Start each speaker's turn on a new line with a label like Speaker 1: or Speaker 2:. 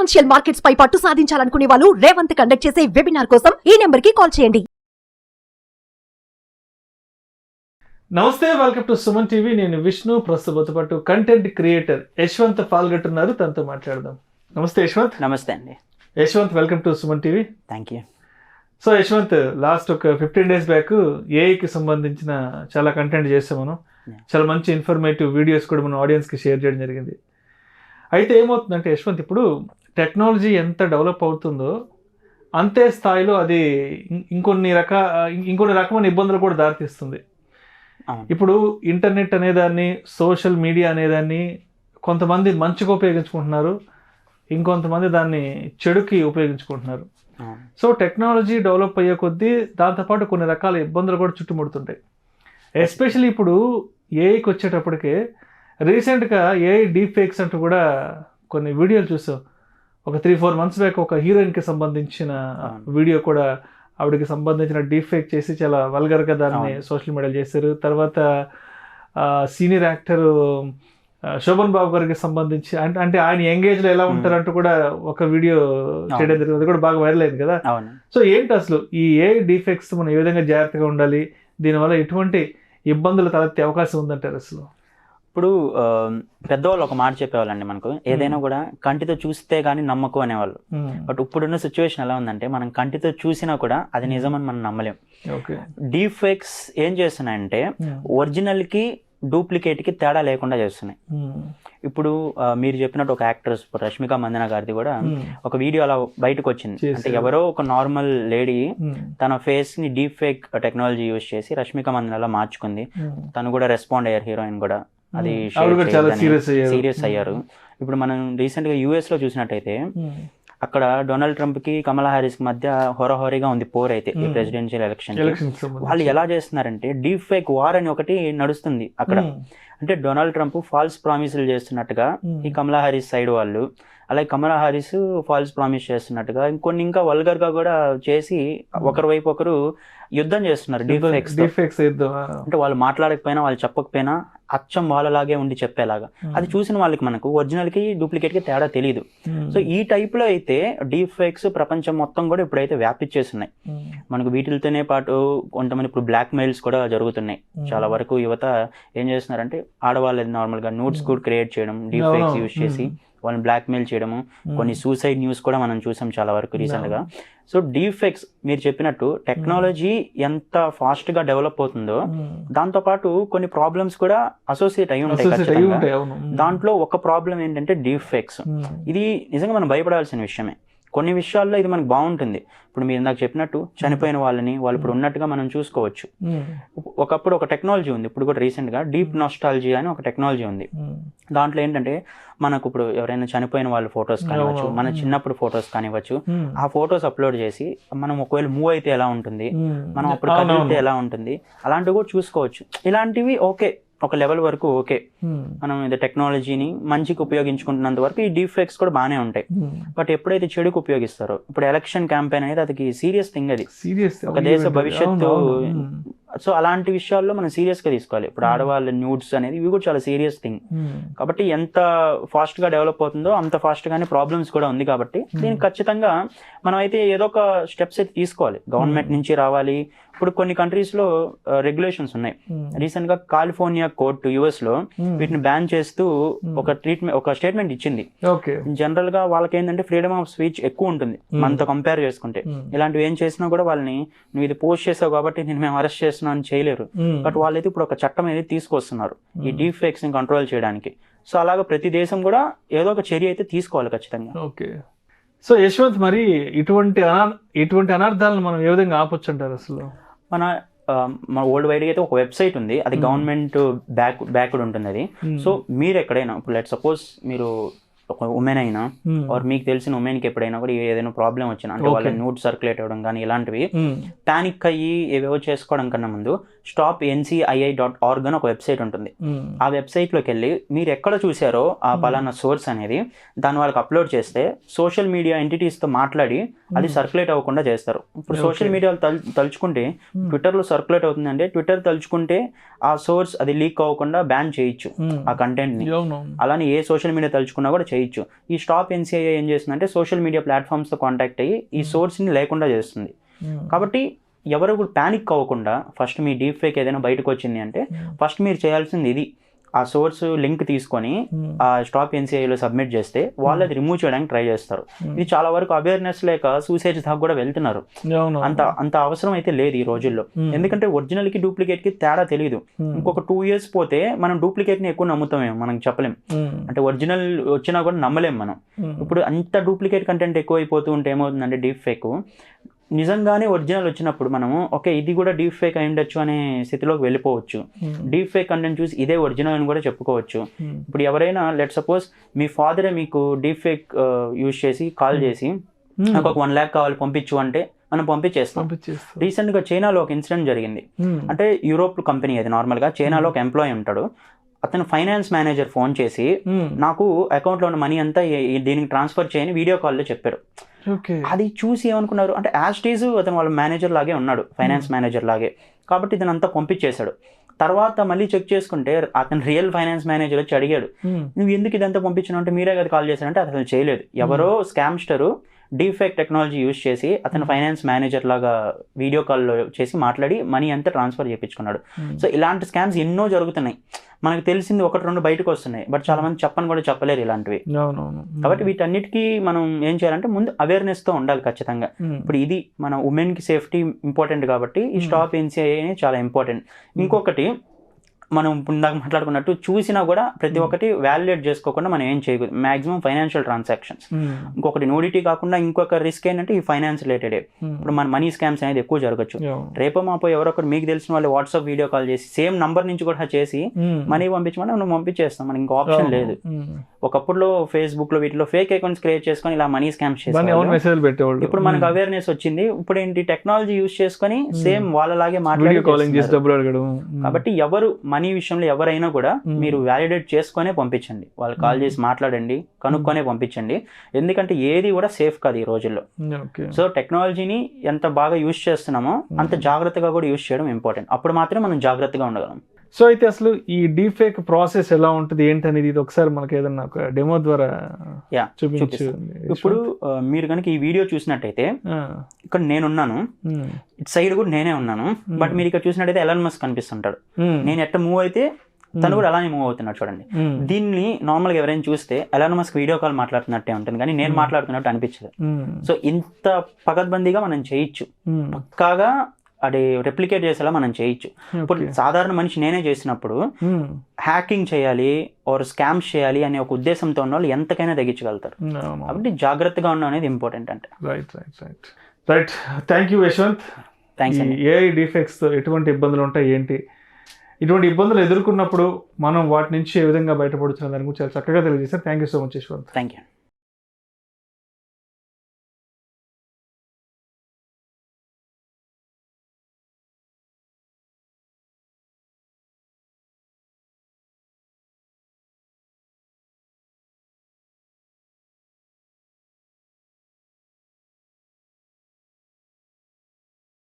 Speaker 1: Financial markets పై పట్టు సాధించాలనుకునే వాళ్ళు Revanth conduct చేసే వెబినార్ కోసం ఈ నెంబర్ కి కాల్ చేయండి.
Speaker 2: నమస్తే, వెల్కమ్ టు సుమన్ టీవీ. నేను విష్ణు. ప్రస్తుతం పాటు కంటెంట్ క్రియేటర్ యశ్వంత్ పాల్గొంటున్నారు. తనతో మాట్లాడదాం. నమస్తే యశ్వంత్.
Speaker 3: నమస్తే అండి
Speaker 2: Yashwant, welcome to Suman TV.
Speaker 3: Thank you.
Speaker 2: So Yashwant, last ఒక 15 days బ్యాక్ ఏఐకి సంబంధించిన చాలా కంటెంట్ చేసాం మనం. చాలా మంచి ఇన్ఫర్మేటివ్ వీడియోస్ కూడా మన ఆడియన్స్కి షేర్ చేయడం జరిగింది. అయితే ఏమవుతుందంటే యశ్వంత్, ఇప్పుడు టెక్నాలజీ ఎంత డెవలప్ అవుతుందో అంతే స్థాయిలో అది ఇంకొన్ని రకమైన ఇబ్బందులు కూడా దారితీస్తుంది. ఇప్పుడు ఇంటర్నెట్ అనేదాన్ని, సోషల్ మీడియా అనేదాన్ని కొంతమంది మంచిగా ఉపయోగించుకుంటున్నారు, ఇంకొంతమంది దాన్ని చెడుకి ఉపయోగించుకుంటున్నారు. సో టెక్నాలజీ డెవలప్ అయ్యే కొద్దీ దాంతోపాటు కొన్ని రకాల ఇబ్బందులు కూడా చుట్టుముడుతుంటాయి. ఎస్పెషల్లీ ఇప్పుడు ఏఐకి వచ్చేటప్పటికే రీసెంట్గా ఏఐ డీప్ ఫేక్స్ అంటూ కూడా కొన్ని వీడియోలు చూసాం. ఒక 3-4 months బ్యాక్ ఒక హీరోయిన్కి సంబంధించిన వీడియో కూడా, ఆవిడకి సంబంధించిన డీప్ ఫేక్ చేసి చాలా వల్గర్గా దాన్ని సోషల్ మీడియాలో చేశారు. తర్వాత సీనియర్ యాక్టర్ శోభన్ బాబు గారికి సంబంధించి అంటే ఆయన ఎంగేజ్లో ఎలా ఉంటారంటూ కూడా ఒక వీడియో చేయడం జరిగింది. అది కూడా బాగా వైరల్ అయింది కదా. సో ఏంటి అసలు ఈ ఏఐ డీప్ ఫేక్స్ మనం ఏ విధంగా జాగ్రత్తగా ఉండాలి, దీనివల్ల ఎటువంటి ఇబ్బందులు తలెత్తే అవకాశం ఉందంటారు అసలు?
Speaker 3: ఇప్పుడు పెద్దవాళ్ళు ఒక మాట చెప్పేవాళ్ళండి, మనకు ఏదైనా కూడా కంటితో చూస్తే కానీ నమ్మకు అనేవాళ్ళు. బట్ ఇప్పుడున్న సిచ్యువేషన్ ఎలా ఉందంటే మనం కంటితో చూసినా కూడా అది నిజమని మనం నమ్మలేం. డీప్ ఫేక్స్ ఏం చేస్తున్నాయంటే ఒరిజినల్కి డూప్లికేట్కి తేడా లేకుండా చేస్తున్నాయి. ఇప్పుడు మీరు చెప్పినట్టు ఒక యాక్ట్రెస్ రష్మిక మందన గారిది కూడా ఒక వీడియో అలా బయటకు వచ్చింది. అంటే ఎవరో ఒక నార్మల్ లేడీ తన ఫేస్ ని డీప్ ఫేక్ టెక్నాలజీ యూజ్ చేసి రష్మిక మందన అలా మార్చుకుంది. తను కూడా రెస్పాండ్ అయ్యారు, హీరోయిన్ కూడా. అది సీరియస్ అయ్యారు. ఇప్పుడు మనం రీసెంట్ గా US లో చూసినట్టయితే అక్కడ డొనాల్డ్ ట్రంప్ కి కమలా హారిస్ కి మధ్య హోరహోరీగా ఉంది పోర్. అయితే ఈ ప్రెసిడెన్షియల్ ఎలక్షన్ వాళ్ళు ఎలా చేస్తున్నారంటే డీప్ ఫేక్ వార్ అని ఒకటి నడుస్తుంది అక్కడ. అంటే డొనాల్డ్ ట్రంప్ ఫాల్స్ ప్రామిసులు చేస్తున్నట్టుగా ఈ కమలా హారిస్ సైడ్ వాళ్ళు, అలాగే కమలా హారిస్ ఫాల్స్ ప్రామిస్ చేస్తున్నట్టుగా ఇంకొన్ని ఇంకా వల్గర్ గా కూడా చేసి ఒకరి వైపు ఒకరు యుద్ధం చేస్తున్నారు డీప్ ఫేక్స్. అంటే వాళ్ళు మాట్లాడకపోయినా, వాళ్ళు చెప్పకపోయినా అచ్చం వాళ్ళలాగే ఉండి చెప్పేలాగా. అది చూసిన వాళ్ళకి మనకు ఒరిజినల్ కి డూప్లికేట్ కి తేడా తెలియదు. సో ఈ టైప్ లో అయితే డీప్ ఫేక్స్ ప్రపంచం మొత్తం కూడా ఇప్పుడైతే వ్యాపించేస్తున్నాయి. మనకు వీటితోనే పాటు కొంతమంది ఇప్పుడు బ్లాక్ మెయిల్స్ కూడా జరుగుతున్నాయి. చాలా వరకు యువత ఏం చేస్తున్నారంటే ఆడవాళ్ళు నార్మల్ గా నోట్స్ కూడా క్రియేట్ చేయడం, డీప్ ఫేక్స్ యూజ్ చేసి వాళ్ళని బ్లాక్ మెయిల్ చేయడము, కొన్ని సూసైడ్ న్యూస్ కూడా మనం చూసాం చాలా వరకు రీసెంట్ గా. సో డీప్ ఫేక్స్ మీరు చెప్పినట్టు టెక్నాలజీ ఎంత ఫాస్ట్ గా డెవలప్ అవుతుందో దాంతో పాటు కొన్ని ప్రాబ్లమ్స్ కూడా అసోసియేట్ అయి ఉంటాయి. దాంట్లో ఒక ప్రాబ్లం ఏంటంటే డీప్ ఫేక్స్. ఇది నిజంగా మనం భయపడాల్సిన విషయమే. కొన్ని విషయాల్లో ఇది మనకు బాగుంటుంది. ఇప్పుడు మీరు ఇందాక చెప్పినట్టు చనిపోయిన వాళ్ళని వాళ్ళు ఇప్పుడు ఉన్నట్టుగా మనం చూసుకోవచ్చు. ఒకప్పుడు ఒక టెక్నాలజీ ఉంది, ఇప్పుడు కూడా రీసెంట్ గా డీప్ నాస్టాలజీ అని ఒక టెక్నాలజీ ఉంది. దాంట్లో ఏంటంటే మనకు ఇప్పుడు ఎవరైనా చనిపోయిన వాళ్ళ ఫొటోస్ కానివ్వచ్చు, మన చిన్నప్పుడు ఫొటోస్ కానివ్వచ్చు, ఆ ఫొటోస్ అప్లోడ్ చేసి మనం ఒకవేళ మూవ్ అయితే ఎలా ఉంటుంది, మనం అప్పుడు కదిలితే ఎలా ఉంటుంది, అలాంటివి కూడా చూసుకోవచ్చు. ఇలాంటివి ఓకే, ఒక లెవెల్ వరకు ఓకే. మనం ఇది టెక్నాలజీని మంచికి ఉపయోగించుకుంటున్నంత వరకు ఈ డీప్ ఫేక్స్ కూడా బాగానే ఉంటాయి. బట్ ఎప్పుడైతే చెడుకు ఉపయోగిస్తారో, ఇప్పుడు ఎలక్షన్ క్యాంపెయిన్ అనేది అది సీరియస్ థింగ్, అది ఒక దేశ భవిష్యత్తు. సో అలాంటి విషయాల్లో మనం సీరియస్ గా తీసుకోవాలి. ఇప్పుడు ఆడవాళ్ళ న్యూడ్స్ అనేది ఇవి కూడా చాలా సీరియస్ థింగ్. కాబట్టి ఎంత ఫాస్ట్ గా డెవలప్ అవుతుందో అంత ఫాస్ట్ గానే ప్రాబ్లమ్స్ కూడా ఉంది. కాబట్టి దీనికి ఖచ్చితంగా మనం అయితే ఏదో ఒక స్టెప్స్ అయితే తీసుకోవాలి, గవర్నమెంట్ నుంచి రావాలి. ఇప్పుడు కొన్ని కంట్రీస్ లో రెగ్యులేషన్స్ ఉన్నాయి. రీసెంట్ గా కాలిఫోర్నియా కోర్టు US లో వీటిని బ్యాన్ చేస్తూ ఒక స్టేట్మెంట్ ఇచ్చింది. జనరల్ గా వాళ్ళకి ఏంటంటే ఫ్రీడమ్ ఆఫ్ స్పీచ్ ఎక్కువ ఉంటుంది మనతో కంపేర్ చేసుకుంటే. ఇలాంటివి ఏం చేసినా కూడా వాళ్ళని నువ్వు ఇది పోస్ట్ చేసావు కాబట్టి మేము అరెస్ట్ చేస్తున్నాను అని చేయలేరు. బట్ వాళ్ళైతే ఇప్పుడు ఒక చట్టం అనేది తీసుకొస్తున్నారు ఈ డీప్ ఫేక్స్ ని కంట్రోల్ చేయడానికి. సో అలాగా ప్రతి దేశం కూడా ఏదో ఒక చర్య అయితే తీసుకోవాలి ఖచ్చితంగా.
Speaker 2: ఓకే. సో యశ్వంత్, మరి ఇటువంటి అనర్థాలను మనం ఏ విధంగా ఆపొచ్చు అంటారు అసలు?
Speaker 3: మన వరల్డ్ వైడ్ గా అయితే ఒక వెబ్సైట్ ఉంది, అది గవర్నమెంట్ బ్యాక్డ్ ఉంటుంది అది. సో మీరు ఎక్కడైనా ఇప్పుడు లెట్ సపోజ్ మీరు ఒక ఉమెన్ అయినా ఆర్ మీకు తెలిసిన ఉమెన్ కి ఎప్పుడైనా కూడా ఏదైనా ప్రాబ్లం వచ్చినా, అంటే వాళ్ళ న్యూడ్ సర్క్యులేట్ అవ్వడం కానీ ఇలాంటివి, పానిక్ అయ్యి ఏవేవో చేసుకోవడం కన్నా ముందు stopncii.org అని ఒక వెబ్సైట్ ఉంటుంది. ఆ వెబ్సైట్లోకి వెళ్ళి మీరు ఎక్కడ చూసారో ఆ పలానా సోర్స్ అనేది దాన్ని వాళ్ళకి అప్లోడ్ చేస్తే సోషల్ మీడియా ఎంటిటీస్తో మాట్లాడి అది సర్క్యులేట్ అవ్వకుండా చేస్తారు. ఇప్పుడు సోషల్ మీడియాలో తలుచుకుంటే ట్విట్టర్లో సర్క్యులేట్ అవుతుందంటే ట్విట్టర్ తలుచుకుంటే ఆ సోర్స్ అది లీక్ అవ్వకుండా బ్యాన్ చేయొచ్చు ఆ కంటెంట్ని. అలానే ఏ సోషల్ మీడియా తలుచుకున్నా కూడా చేయొచ్చు. ఈ స్టాప్ ఎన్సిఐ ఏం చేస్తుందంటే సోషల్ మీడియా ప్లాట్ఫామ్స్తో కాంటాక్ట్ అయ్యి ఈ సోర్స్ని లేకుండా చేస్తుంది. కాబట్టి ఎవరు కూడా ప్యానిక్ అవ్వకుండా ఫస్ట్ మీ డీప్ ఫేక్ ఏదైనా బయటకు వచ్చింది అంటే ఫస్ట్ మీరు చేయాల్సింది ఇది, ఆ సోర్స్ లింక్ తీసుకొని ఆ స్టాప్ ఎన్సిఐలో సబ్మిట్ చేస్తే వాళ్ళు అది రిమూవ్ చేయడానికి ట్రై చేస్తారు. ఇది చాలా వరకు అవేర్నెస్ లేక సూసైడ్ దాకా కూడా వెళ్తున్నారు. అంత అవసరం అయితే లేదు ఈ రోజుల్లో. ఎందుకంటే ఒరిజినల్ కి డూప్లికేట్ కి తేడా తెలియదు. ఇంకొక 2 years పోతే మనం డూప్లికేట్ ని ఎక్కువ నమ్ముతామేమో, మనం చెప్పలేం. అంటే ఒరిజినల్ వచ్చినా కూడా నమ్మలేం మనం. ఇప్పుడు అంత డూప్లికేట్ కంటెంట్ ఎక్కువ అయిపోతూ ఉంటే ఏమవుతుందంటే డీప్ ఫేక్ నిజంగానే ఒరిజినల్ వచ్చినప్పుడు మనము ఓకే ఇది కూడా డీప్ ఫేక్ అయి ఉండొచ్చు అనే స్థితిలోకి వెళ్ళిపోవచ్చు. డీప్ ఫేక్ కంటెంట్ చూసి ఇదే ఒరిజినల్ అని కూడా చెప్పుకోవచ్చు. ఇప్పుడు ఎవరైనా లెట్ సపోజ్ మీ ఫాదరే మీకు డీప్ ఫేక్ యూజ్ చేసి కాల్ చేసి నాకు ఒక 1 lakh కావాలి పంపించు అంటే మనం పంపించేస్తాం. రీసెంట్ గా చైనాలో ఒక ఇన్సిడెంట్ జరిగింది. అంటే యూరోప్ కంపెనీ అది నార్మల్ గా చైనాలో ఒక ఎంప్లాయీ ఉంటాడు. అతను ఫైనాన్స్ మేనేజర్ ఫోన్ చేసి నాకు అకౌంట్లో ఉన్న మనీ అంతా దీనికి ట్రాన్స్ఫర్ చేయని వీడియో కాల్లో చెప్పారు. అది చూసి ఏమనుకున్నారు అంటే యాస్టీజ్ అతను వాళ్ళ మేనేజర్ లాగే ఉన్నాడు, ఫైనాన్స్ మేనేజర్ లాగే, కాబట్టి ఇతను అంతా పంపించేశాడు. తర్వాత మళ్ళీ చెక్ చేసుకుంటే అతను రియల్ ఫైనాన్స్ మేనేజర్ వచ్చి అడిగాడు, నువ్వు ఎందుకు ఇదంతా పంపించినావు అంటే మీరే కదా కాల్ చేశారంటే అతను చేయలేదు. ఎవరో స్కామ్స్టరు డీప్ ఫేక్ టెక్నాలజీ యూజ్ చేసి అతను ఫైనాన్స్ మేనేజర్ లాగా వీడియో కాల్లో చేసి మాట్లాడి మనీ అంతా ట్రాన్స్ఫర్ చేయించుకున్నాడు. సో ఇలాంటి స్కామ్స్ ఎన్నో జరుగుతున్నాయి. మనకు తెలిసింది 1-2 బయటకు వస్తున్నాయి, బట్ చాలా మంది చెప్పని కూడా చెప్పలేరు ఇలాంటివి. కాబట్టి వీటన్నిటికీ మనం ఏం చేయాలంటే ముందు అవేర్నెస్ తో ఉండాలి ఖచ్చితంగా. ఇప్పుడు ఇది మన ఉమెన్ కి సేఫ్టీ ఇంపార్టెంట్ కాబట్టి ఈ స్టాప్ ఎన్సిఐ చాలా ఇంపార్టెంట్. ఇంకొకటి మనం ఇందాక మాట్లాడుకున్నట్టు చూసినా కూడా ప్రతి ఒక్కటి వ్యాలిడేట్ చేసుకోకుండా మనం ఏం చేయకూడదు. Maximum financial transactions. ఇంకొకటి నోడిటీ కాకుండా ఇంకొక రిస్క్ ఏంటంటే ఈ ఫైనాన్స్ రిలేటెడ్. ఇప్పుడు మన మనీ స్కామ్స్ అనేది ఎక్కువ జరగచ్చు. రేపో మాపో ఎవరొకరు మీకు తెలిసిన వాళ్ళు వాట్సాప్ వీడియో కాల్ చేసి సేమ్ నంబర్ నుంచి కూడా చేసి మనీ పంపించమని మనం పంపించేస్తాం, మనకి ఇంకో ఆప్షన్ లేదు. ఒకప్పుడులో ఫేస్బుక్ లో వీటిలో ఫేక్ అకౌంట్స్ క్రియేట్ చేసుకొని ఇలా మనీ స్కామ్స్ చేసేవాళ్ళు. ఇప్పుడు మనకు అవేర్నెస్ వచ్చింది, ఇప్పుడు ఏంటి టెక్నాలజీ యూజ్ చేసుకొని సేమ్ వాళ్ళలాగే మాట్లాడి. కాబట్టి ఎవరు మనీ విషయంలో ఎవరైనా కూడా మీరు వ్యాలిడేట్ చేసుకునే పంపించండి. వాళ్ళు కాల్ చేసి మాట్లాడండి, కనుక్కొనే పంపించండి. ఎందుకంటే ఏది కూడా సేఫ్ కాదు ఈ రోజుల్లో. సో టెక్నాలజీని ఎంత బాగా యూజ్ చేస్తున్నామో అంత జాగ్రత్తగా కూడా యూజ్ చేయడం ఇంపార్టెంట్. అప్పుడు మాత్రమే మనం జాగ్రత్తగా ఉండగలం.
Speaker 2: సో అయితే అసలు ఈ డీప్ ఫేక్ ప్రాసెస్ ఎలా ఉంటుంది ఏంటనేది ఇది ఒకసారి మనకి ఏదన్నా ఒక డెమో ద్వారా చూపించు.
Speaker 3: ఇప్పుడు మీరు కనుక ఈ వీడియో చూసినట్టయితే ఇక్కడ నేనున్నాను, ఇటు సైడ్ కూడా నేనే ఉన్నాను, బట్ మీరు ఇక్కడ చూసినట్టయితే ఎలాన్ మస్క్ కనిపిస్తుంటాడు. నేను ఎట్ట మూవ్ అయితే తను కూడా అలానే మూవ్ అవుతున్నాడు చూడండి. దీన్ని నార్మల్గా ఎవరైనా చూస్తే ఎలాన్ మస్క్ వీడియో కాల్ మాట్లాడుతున్నట్టే ఉంటుంది, కానీ నేను మాట్లాడుతున్నట్టు అనిపించదు. సో ఇంత పకడ్బందీగా మనం చేయొచ్చు, పక్కాగా అది రెప్లికేట్ చేసేలా మనం చేయొచ్చు. ఇప్పుడు సాధారణ మనిషి నేనే చేసినప్పుడు హ్యాకింగ్ చేయాలి ఆర్ స్కామ్స్ చేయాలి అనే ఒక ఉద్దేశంతో ఉన్న వాళ్ళు ఎంతకైనా తగ్గించగలుగుతారు. కాబట్టి జాగ్రత్తగా ఉండడం అనేది ఇంపార్టెంట్. అంటే
Speaker 2: right. Thank you Yashwant. AI defects ఎటువంటి ఇబ్బందులు ఉంటాయి ఏంటి, ఇటువంటి ఇబ్బందులు ఎదుర్కొన్నప్పుడు మనం వాటి నుంచి ఏ విధంగా బయటపడుతున్న దాని గురించి చాలా చక్కగా తెలియజేశారు. Thank you so much Yashwant.
Speaker 3: Thank you.